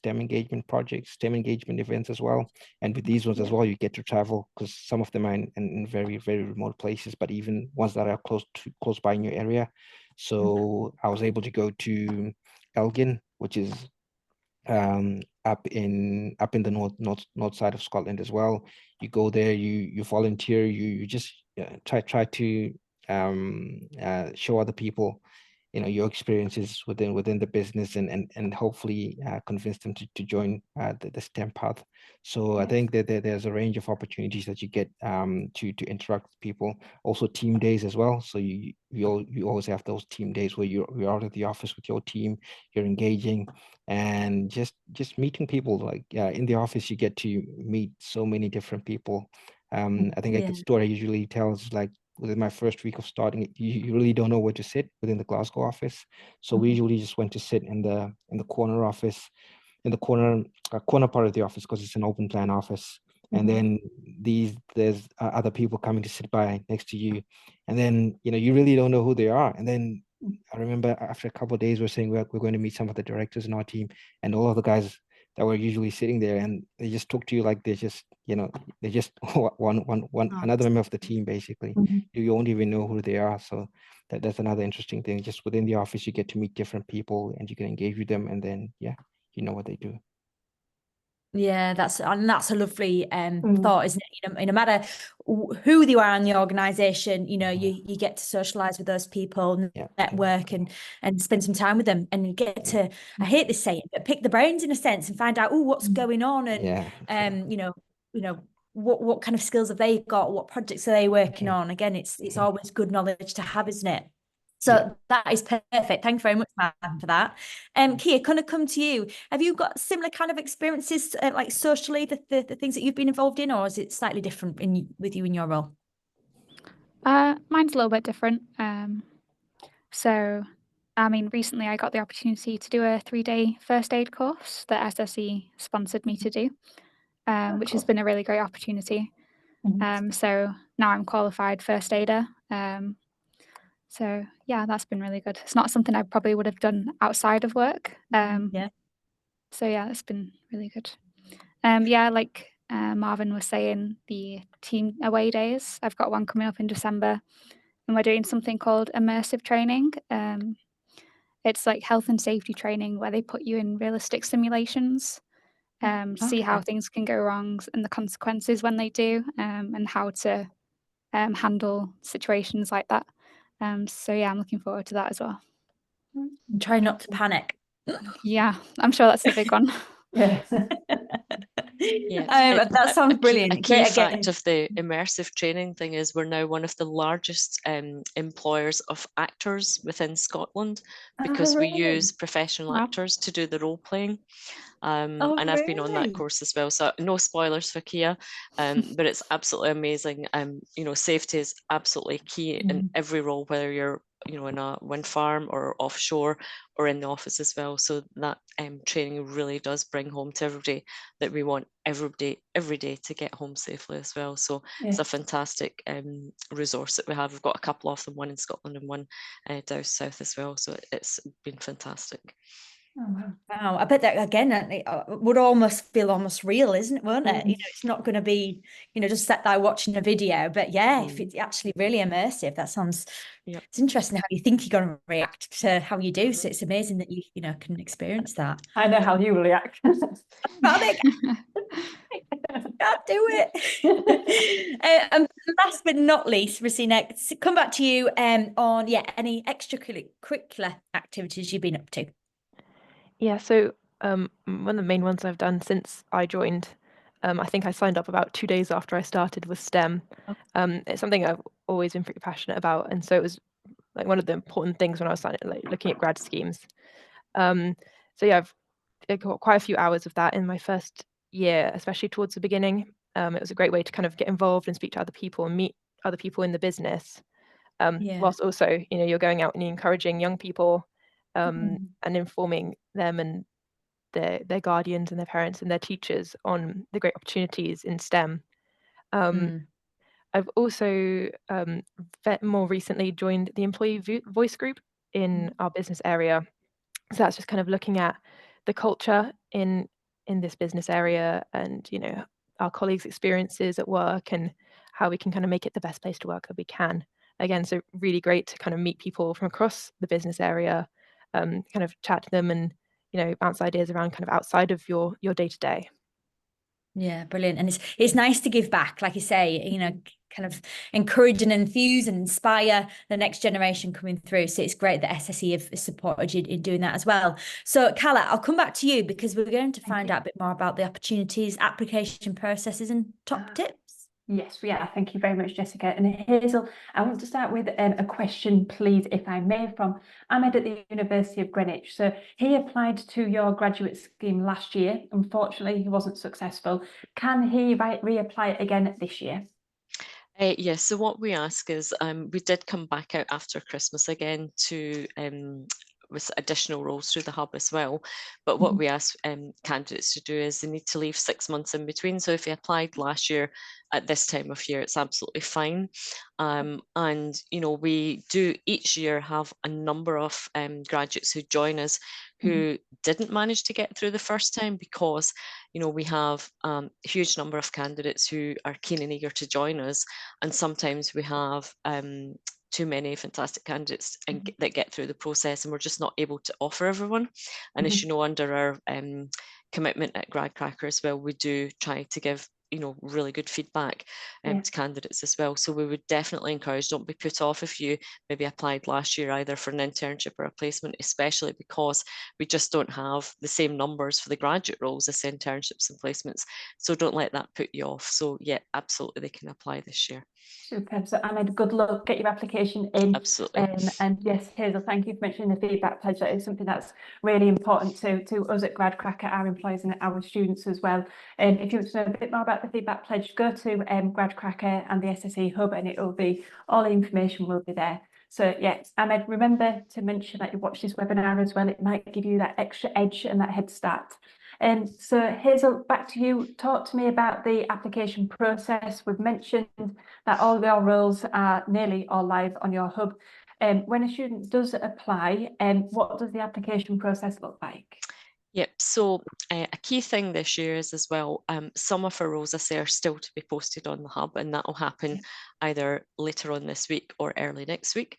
engagement projects, STEM engagement events as well. And with these ones as well, you get to travel, because some of them are in very, very remote places, but even ones that are close by in your area. So I was able to go to Elgin, which is up in the north side of Scotland as well. You go there, you volunteer, you just try to show other people, your experiences within the business, and hopefully convince them to join the STEM path. So I think that there's a range of opportunities that you get to interact with people. Also team days as well. So you always have those team days where you're out of the office with your team, you're engaging, and just meeting people. Like in the office, you get to meet so many different people. I think a good story I usually tell is like, within my first week of starting it, you really don't know where to sit within the Glasgow office. So we usually just went to sit in the corner office, in the corner part of the office, because it's an open plan office. And then there's other people coming to sit by next to you, and then you really don't know who they are. And then I remember after a couple of days, we're saying we're going to meet some of the directors in our team, and all of the guys that were usually sitting there, and they just talk to you like they're just one another member of the team, basically. You won't even know who they are. So that's another interesting thing. Just within the office, you get to meet different people, and you can engage with them, and then you know what they do. Yeah, that's a lovely thought, isn't it? No matter who they are in the organisation, you get to socialise with those people, network, and spend some time with them, and you get to, I hate this saying, but pick the brains in a sense and find out what's going on, and what kind of skills have they got, what projects are they working on. Again, it's always good knowledge to have, isn't it? So that is perfect. Thank you very much, Marvin, for that. Kia, kind of come to you. Have you got similar kind of experiences, like socially, the things that you've been involved in, or is it slightly different with you in your role? Mine's a little bit different. So, I mean, recently I got the opportunity to do a 3-day first aid course that SSE sponsored me to do, which has been a really great opportunity. So now I'm qualified first aider. So yeah, that's been really good. It's not something I probably would have done outside of work. So yeah, it's been really good. Like Marvin was saying, the team away days, I've got one coming up in December, and we're doing something called immersive training. It's like health and safety training where they put you in realistic simulations, see how things can go wrong and the consequences when they do, and how to handle situations like that. So yeah, I'm looking forward to that as well. Try not to panic. Yeah, I'm sure that's the big one. That sounds brilliant. A key fact of the immersive training thing is we're now one of the largest employers of actors within Scotland, because we use professional actors to do the role playing. And I've been on that course as well, so no spoilers for Kia, but it's absolutely amazing. Safety is absolutely key in every role, whether you're in a wind farm or offshore or in the office as well. So that training really does bring home to everybody that we want every day to get home safely as well. So it's a fantastic resource that we have. We've got a couple of them, one in Scotland and one down south as well. So it's been fantastic. Wow, I bet that again would almost feel almost real, isn't it? Won't it? It's not going to be just sat there watching a video, but if it's actually really immersive, that sounds. It's interesting how you think you're going to react to how you do. So it's amazing that you can experience that. I know how you will react. Can't do it. And last but not least, Rosina, come back to you on any extracurricular activities you've been up to. Yeah, so one of the main ones I've done since I joined, I think I signed up about 2 days after I started, was STEM. It's something I've always been pretty passionate about, and so it was like one of the important things when I was looking at grad schemes. So yeah, I've got quite a few hours of that in my first year, especially towards the beginning. It was a great way to kind of get involved and speak to other people and meet other people in the business. Whilst also, you're going out and encouraging young people and informing them and their guardians and their parents and their teachers on the great opportunities in STEM. I've also more recently joined the employee voice group in our business area. So that's just kind of looking at the culture in this business area and our colleagues' experiences at work and how we can kind of make it the best place to work that we can. Again, so really great to kind of meet people from across the business area, kind of chat to them and bounce ideas around kind of outside of your day-to-day. Yeah, brilliant. And it's nice to give back, like you say, you know, kind of encourage and enthuse and inspire the next generation coming through. So it's great that SSE have supported you in doing that as well. So Carla, I'll come back to you because we're going to find out a bit more about the opportunities, application processes and top tips. Yes, we are. Thank you very much, Jessica. And Hazel, I want to start with a question, please, if I may, from Ahmed at the University of Greenwich. So he applied to your graduate scheme last year. Unfortunately, he wasn't successful. Can he reapply again this year? Yes, so what we ask is, we did come back out after Christmas again to with additional roles through the hub as well. But what we ask candidates to do is they need to leave 6 months in between. So if you applied last year at this time of year, it's absolutely fine. And, you know, we do each year have a number of graduates who join us who didn't manage to get through the first time because, you know, we have a huge number of candidates who are keen and eager to join us. And sometimes we have too many fantastic candidates that get through the process, and we're just not able to offer everyone. And as you know, under our commitment at Gradcracker as well, we do try to give, you know, really good feedback to candidates as well. So we would definitely encourage, don't be put off if you maybe applied last year either for an internship or a placement, especially because we just don't have the same numbers for the graduate roles as internships and placements. So don't let that put you off. So yeah, absolutely, they can apply this year. Superb. So Ahmed, good luck, get your application in. Absolutely. And yes, Hazel, thank you for mentioning the feedback pledge. That is something that's really important to us at Gradcracker, our employees and our students as well. If you want to know a bit more about the feedback pledge, go to Gradcracker and the SSE hub, and it will be, all the information will be there. So yes, Ahmed, remember to mention that you watch this webinar as well. It might give you that extra edge and that head start. So Hazel, back to you. Talk to me about the application process. We've mentioned that all your roles are nearly all live on your hub. When a student does apply, what does the application process look like? Yep, so a key thing this year is as well, some of our roles, I say, are still to be posted on the hub, and that will happen either later on this week or early next week.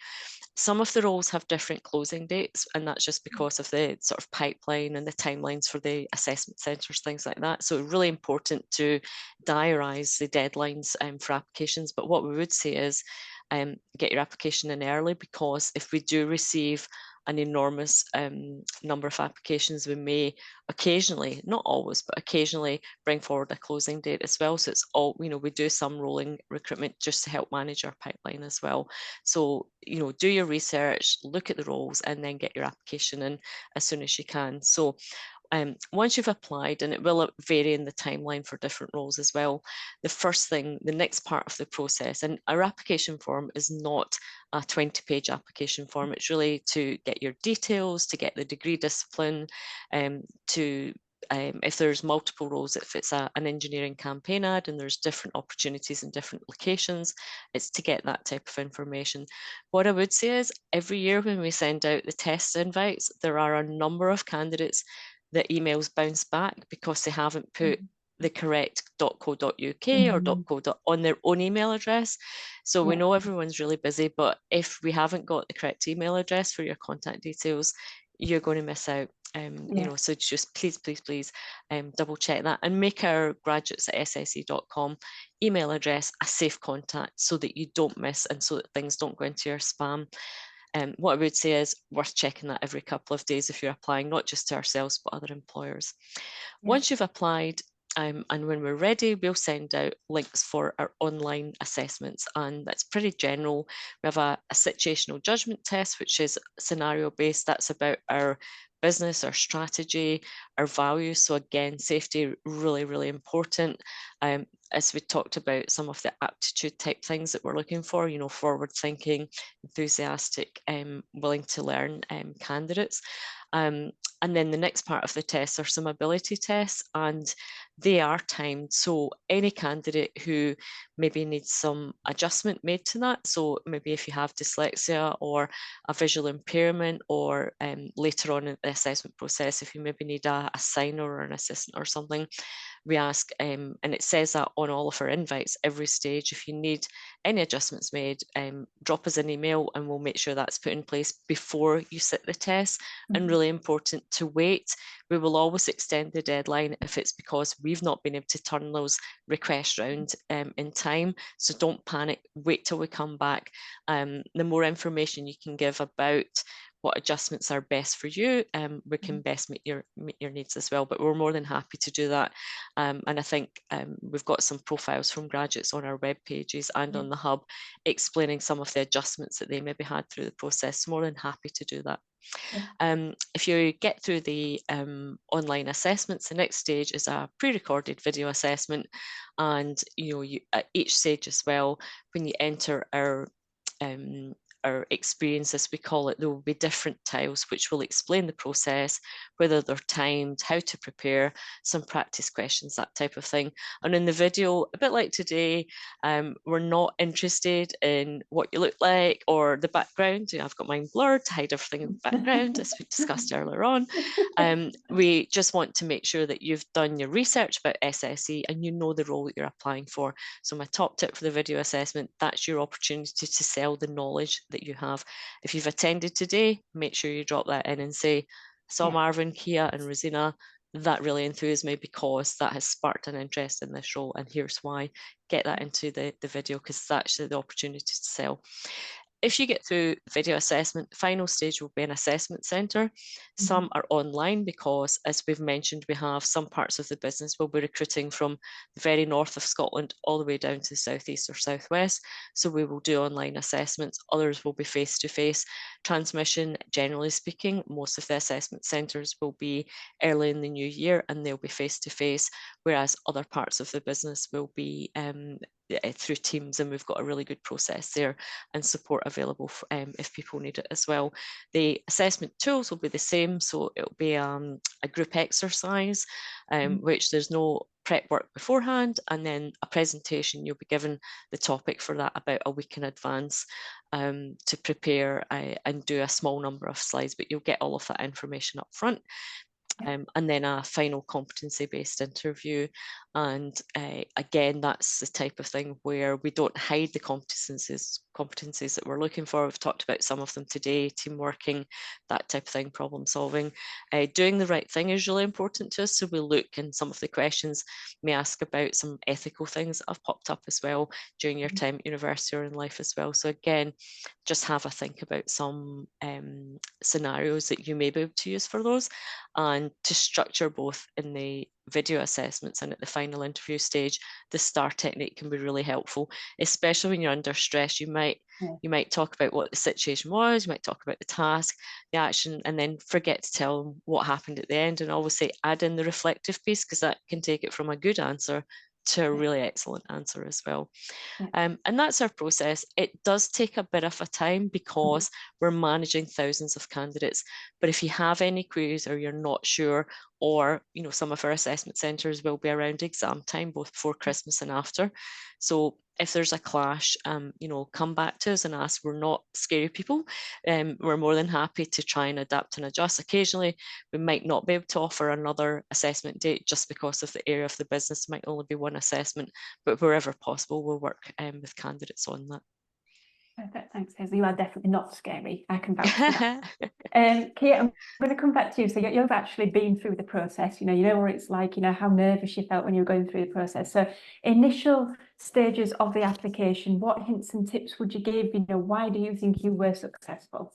Some of the roles have different closing dates, and that's just because of the sort of pipeline and the timelines for the assessment centres, things like that. So it's really important to diarise the deadlines for applications. But what we would say is get your application in early, because if we do receive an enormous number of applications, we may occasionally, not always, but occasionally bring forward a closing date as well. So it's all, you know, we do some rolling recruitment just to help manage our pipeline as well. So, you know, do your research, look at the roles, and then get your application in as soon as you can. So once you've applied, and it will vary in the timeline for different roles as well, the first thing, the next part of the process, and our application form is not a 20-page application form. It's really to get your details, to get the degree discipline, to if there's multiple roles, if it's an engineering campaign ad and there's different opportunities in different locations, it's to get that type of information. What I would say is every year when we send out the test invites, there are a number of candidates that emails bounce back because they haven't put the correct .co.uk or .co. on their own email address. So we know everyone's really busy, but if we haven't got the correct email address for your contact details, you're going to miss out. You know, so just please double check that, and make our graduates at sse.com email address a safe contact so that you don't miss, and so that things don't go into your spam. What I would say is worth checking that every couple of days if you're applying, not just to ourselves, but other employers. Once you've applied, and when we're ready, we'll send out links for our online assessments, and that's pretty general. We have a situational judgment test, which is scenario based. That's about our business, our strategy, our values. So again, safety, really, really important. As we talked about, some of the aptitude type things that we're looking for, you know, forward thinking, enthusiastic, willing to learn candidates. And then the next part of the tests are some ability tests, and they are timed. So any candidate who maybe needs some adjustment made to that, so maybe if you have dyslexia or a visual impairment, or later on in the assessment process, if you maybe need a signer or an assistant or something, we ask, and it says that on all of our invites, every stage, if you need any adjustments made, drop us an email and we'll make sure that's put in place before you sit the test. And really important to wait. We will always extend the deadline if it's because we've not been able to turn those requests around in time. So don't panic, wait till we come back. The more information you can give about what adjustments are best for you, we can best meet your needs as well. But we're more than happy to do that. And I think we've got some profiles from graduates on our web pages and on the hub explaining some of the adjustments that they maybe had through the process. More than happy to do that. If you get through the online assessments, the next stage is a pre-recorded video assessment, and you at each stage as well, when you enter our experience, as we call it, there will be different tiles which will explain the process, whether they're timed, how to prepare, some practice questions, that type of thing. And in the video, a bit like today, we're not interested in what you look like or the background. I've got mine blurred to hide everything in the background, as we discussed earlier on. We just want to make sure that you've done your research about SSE and you know the role that you're applying for. So my top tip for the video assessment, that's your opportunity to sell the knowledge that you have. If you've attended today, make sure you drop that in and say, I saw Marvin, Kia and Rosina, that really enthused me because that has sparked an interest in this role, and here's why. Get that into the video, because it's actually the opportunity to sell. If you get through video assessment, the final stage will be an assessment centre. Some are online because, as we've mentioned, we have some parts of the business will be recruiting from the very north of Scotland all the way down to the southeast or southwest. So we will do online assessments. Others will be face-to-face. Transmission, generally speaking, most of the assessment centres will be early in the new year and they'll be face-to-face, whereas other parts of the business will be through Teams, and we've got a really good process there and support available for, if people need it as well. The assessment tools will be the same, so it'll be a group exercise, which there's no prep work beforehand, and then a presentation. You'll be given the topic for that about a week in advance to prepare and do a small number of slides, but you'll get all of that information up front. And then a final competency-based interview. And again, that's the type of thing where we don't hide the competencies that we're looking for. We've talked about some of them today: team working, that type of thing, problem solving. Doing the right thing is really important to us. So we look, and some of the questions may ask about some ethical things that have popped up as well during your time at university or in life as well. So again, just have a think about some scenarios that you may be able to use for those, and to structure both in the video assessments and at the final interview stage. The STAR technique can be really helpful, especially when you're under stress. You might talk about what the situation was, you might talk about the task, the action, and then forget to tell them what happened at the end, and always say add in the reflective piece, because that can take it from a good answer to a really excellent answer as well. And that's our process. It does take a bit of a time because we're managing thousands of candidates. But if you have any queries or you're not sure, or some of our assessment centres will be around exam time, both before Christmas and after. So if there's a clash, come back to us and ask. We're not scary people. We're more than happy to try and adapt and adjust. Occasionally, we might not be able to offer another assessment date just because of the area of the business. It might only be one assessment, but wherever possible, we'll work with candidates on that. Perfect, thanks, Hazel. You are definitely not scary. I can vouch for that. Kate, I'm going to come back to you. So you've actually been through the process. You know what it's like. How nervous you felt when you were going through the process. So initial stages of the application, what hints and tips would you give? Why do you think you were successful?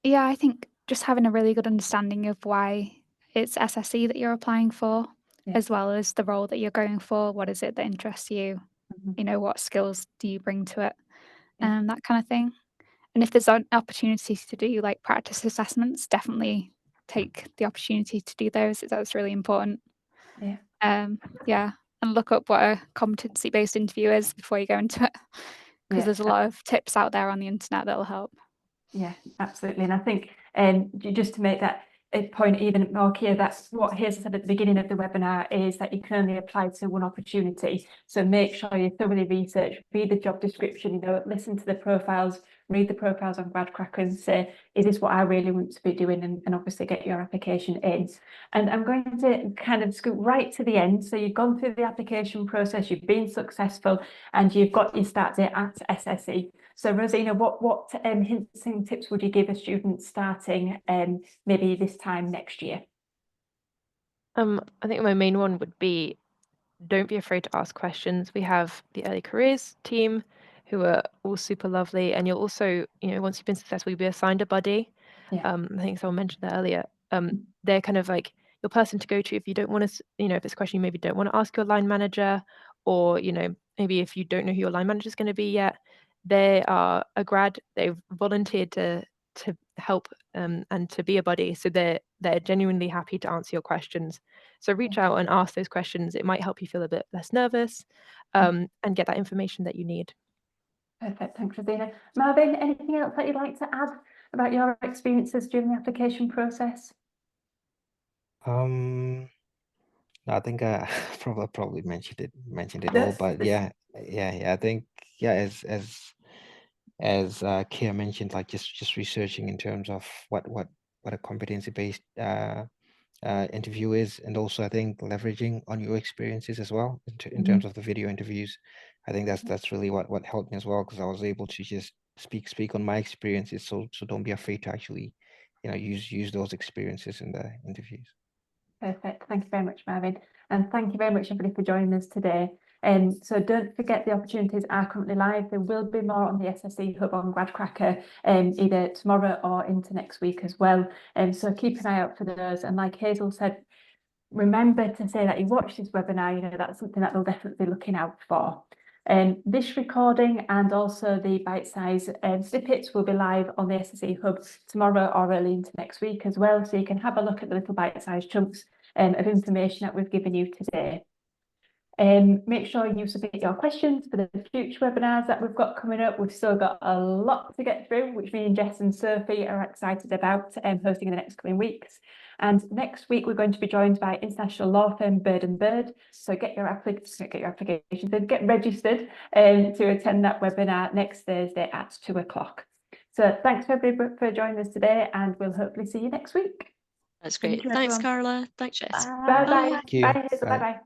Yeah, I think just having a really good understanding of why it's SSE that you're applying for, as well as the role that you're going for. What is it that interests you? What skills do you bring to it? That kind of thing. And if there's opportunities to do like practice assessments, definitely take the opportunity to do those. That's really important. And look up what a competency-based interview is before you go into it, because there's a lot of tips out there on the internet that'll help. Yeah, absolutely. And I think just to make that point even more clear, that's what Hazel said at the beginning of the webinar, is that you can only apply to one opportunity. So make sure you thoroughly research, read the job description, listen to the profiles, read the profiles on Gradcracker and say, is this what I really want to be doing? And obviously get your application in. And I'm going to kind of scoot right to the end. So you've gone through the application process, you've been successful, and you've got your start date at SSE. So Rosina, what hints and tips would you give a student starting maybe this time next year? I think my main one would be, don't be afraid to ask questions. We have the early careers team who are all super lovely, and you'll also, once you've been successful, you'll be assigned a buddy. Yeah. I think someone mentioned that earlier. They're kind of like your person to go to if you don't want to, if it's a question you maybe don't want to ask your line manager, or maybe if you don't know who your line manager is going to be yet. They are a grad. They've volunteered to help and to be a buddy, so they're genuinely happy to answer your questions. So reach out and ask those questions. It might help you feel a bit less nervous, and get that information that you need. Perfect, thanks Rosina. Marvin, anything else that you'd like to add about your experiences during the application process? I think probably mentioned it all, but yeah, I think as Kia mentioned, like just researching in terms of what a competency-based interview is, and also I think leveraging on your experiences as well in terms of the video interviews. I think that's really what helped me as well, because I was able to just speak on my experiences. So don't be afraid to actually use those experiences in the interviews. Perfect. Thank you very much, Marvin. And thank you very much, everybody, for joining us today. So don't forget, the opportunities are currently live. There will be more on the SSE Hub on Gradcracker either tomorrow or into next week as well. So keep an eye out for those. And like Hazel said, remember to say that you watched this webinar. That's something that they'll definitely be looking out for. This recording and also the bite-size snippets will be live on the SSE Hub tomorrow or early into next week as well, so you can have a look at the little bite-sized chunks of information that we've given you today. Make sure you submit your questions for the future webinars that we've got coming up. We've still got a lot to get through, which me and Jess and Sophie are excited about hosting in the next coming weeks. And next week, we're going to be joined by international law firm Bird & Bird. So get registered to attend that webinar next Thursday at 2 o'clock. So thanks everybody for joining us today, and we'll hopefully see you next week. That's great. Thanks, Carla. Thanks, Jess. Bye. Thank you. Bye. Bye.